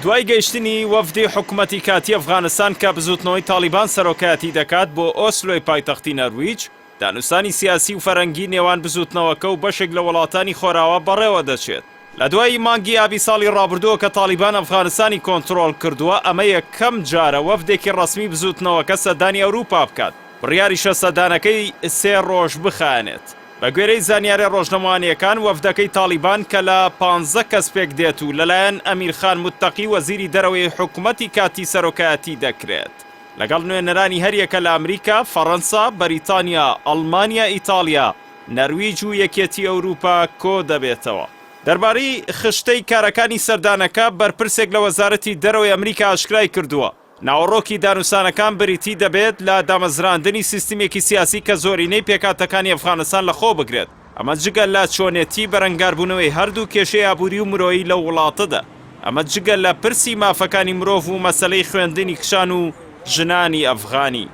دوای گەیشتنی وەفدی حکوومەتی کاتی ئەفغانستان کە بزوتنەوەی تالیبان سەرۆکایەتی دەکات بۆ ئۆسلۆی پایتەختی نەرویج، دانوستانی سیاسی و فەرەنگی نێوان بزوتنەوەکە و بەشێک لە وڵاتانی خۆراوە بەڕێوە دەچێت. لە دوای مانگی ئابی ساڵی ڕابردووە کە تالیبان ئەفغانستانی کۆنتڕۆڵ کردووە، ئەمە یەکەم جارە وەفدێکی ڕەسمی بزوتنەوەکە سەردانی ئەوروپا بکات، بڕیاریشە سەردانەکەی 3 ڕۆژ بخانێت. بە گوێرەی زانیاری ڕۆژنەمانیەکان، وەفدەکەی تالیبان کە لە 15 کەس پێک دێت و لەلایەن ئەمیرخان موتەقی وەزیری دەرەوەی حکوومەتی کاتی سەرۆکایەتی دەکرێت، لەگەڵ نوێنەرانی هەریەکە لە ئەمریکا، فەڕەنسا، بەریتانیا، ئەڵمانیا، ئیتالیا، نەرویج و یەکێتی ئەوروپا کۆ دەبێتەوە. دەربارەی خشتەی کارەکانی سەردانەکە بەرپرسێک لە وەزارەتی دەرەوەی ئەمریکا ئاشکرای کردووە ناوەڕۆکی دانوسانەکان بریتی دەبێت لە دامەزراندنی سیستمێکی سیاسی کە زۆرینەی پێکاتەکانی ئەفغانستان لەخۆ بگرێت، ئەمە جگە لە چۆنێتی بەرەنگاربوونەوەی هەردوو کێشەی ئابووری و مرۆیی لە وڵاتەدا، ئەمە جگە لە پرسی مافەکانی مرۆڤ و مەسەلەی خوێندنی کشان و ژنانی ئەفغانی.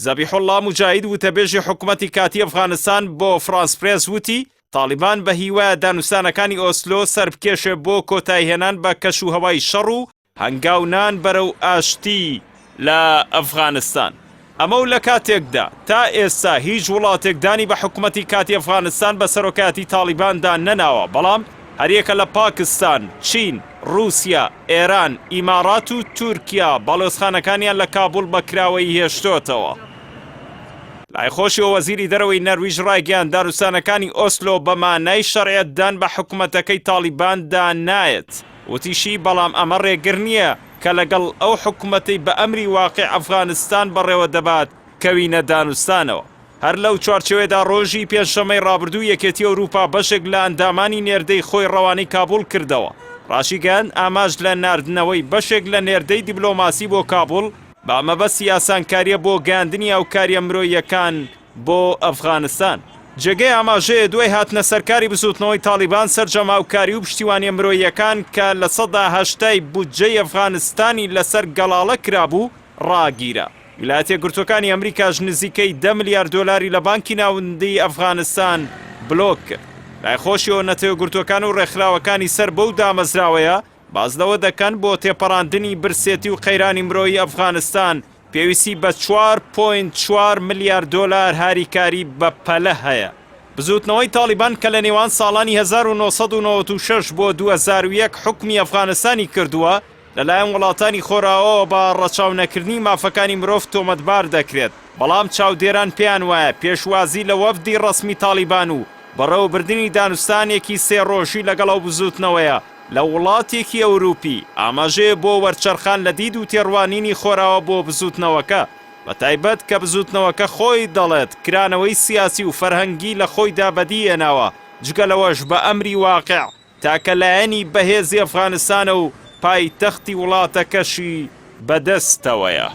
زەبیحوڵڵا موجاهید وتەبێژی حکوومەتی کاتی ئەفغانستان بۆ فرانس پرێس وتی تالیبان بە هیوایە دانوستانەکانی ئۆسلۆ سەربکێشە بۆ کۆتایهێنان بە کەش و هەوای شەڕ و هەنگاونان بەرەو ئاشتی لە ئەفغانستان. ئەمە و لە کاتێکدا تا ئێستا هیچ وڵاتێکدانی بە حکوومەتی کاتی ئەفغانستان بە سەرۆکایەتی تالیباندا نەناوە، بەڵام هەریەکە لە پاکستان، چین، رووسیا، ئێران، ئیمارات و تورکیا باڵۆزخانەکانیان لە کابوڵ بەکراوەی هێشتۆتەوە. لایخۆشیەوە وەزیری دەرەوەی نەرویژ ڕایگەیاند دانوستانەکانی ئۆسلۆ بە مانای شەڕعەتدان بە حکوومەتەکەی تالیباندا نایەت. وتیشی بەڵام ئەمە ڕێگر نییە کە لەگەڵ ئەو حکوومەتەی بە ئەمری واقع ئەفغانستان بەڕێوە دەبات کەوینە دانوستانەوە. هەر لەو چوارچێوێدا ڕۆژی پێنجشەمەی ڕابردوو یەکێتی ئەوروپا بەشێک لە ئەندامانی نێردەی خۆی ڕەوانەی کابوڵ کردەوە. ڕاشیگەن ئاماژ لە ناردنەوەی بەشێک لە نێردەی دیبلۆماسی بۆ کابوڵ بە مەبەستی یاسانکاریە بۆ گەاندنی ئەوکاریە مرۆییەکان بۆ ئەفغانستان. جێگەی ئاماژەیە دوای هاتنە سەرکاری بزوتنەوەی تالیبان سەرجەماوکاری و پشتیوانی مرۆییەکان کە لە 80% بودجەی ئەفغانستانی لەسەر گەڵاڵە کرابوو ڕاگیرە. ویلایەتە یەکگرتووەکانی ئەمریکاش نزیکەی 10 ملیارد دۆلاری لە بانکی ناوەندی ئەفغانستان بلۆک کرد. لایخۆشیەوە نەتە یەکگرتووەکان و ڕێکخراوەکانی سەر بەو دامەزراوەیە باز لەوە دەکەن بۆ تێپەڕاندنی برسێتی و قەیرانی مرۆیی ئەفغانستان پێویستی بە 4.4 ملیارد دۆلار هاریکاری بە پەلە هەیە. بزوتنەوەی تالیبان کە لە نێوان ساڵانی 1996 بۆ 2001 حکمی ئەفغانستانی کردووە، لەلایەن وڵاتانی خۆراوەوە بە ڕەچاونەکردنی مافەکانی مرۆڤ تۆمەتبار دەکرێت، بەڵام چاودێران پێیان وایە پێشوازی لە وەفدی ڕەسمی تالیبان و بەڕێوەبردننی دانوستانێکی 3 ڕۆژی لەگەڵ ئەو بزوتنەوەیە لە وڵاتێکی ئەوروپی ئاماژەیە بۆ وەرچەرخان لە دید و تێڕوانینی خۆراوە بۆ بزوتنەوەکە، بە تایبەت کە بزوتنەوەکە خۆی دەڵێت کرانەوەی سیاسی و فەرهەنگی لە خۆیدا بەدیهێناوە، جگەلەوەش بە ئەمری واقع تاکە لایەنی بەهێزی ئەفغانستانە و پایتەختی وڵاتەکەشی بەدەستەوەیە.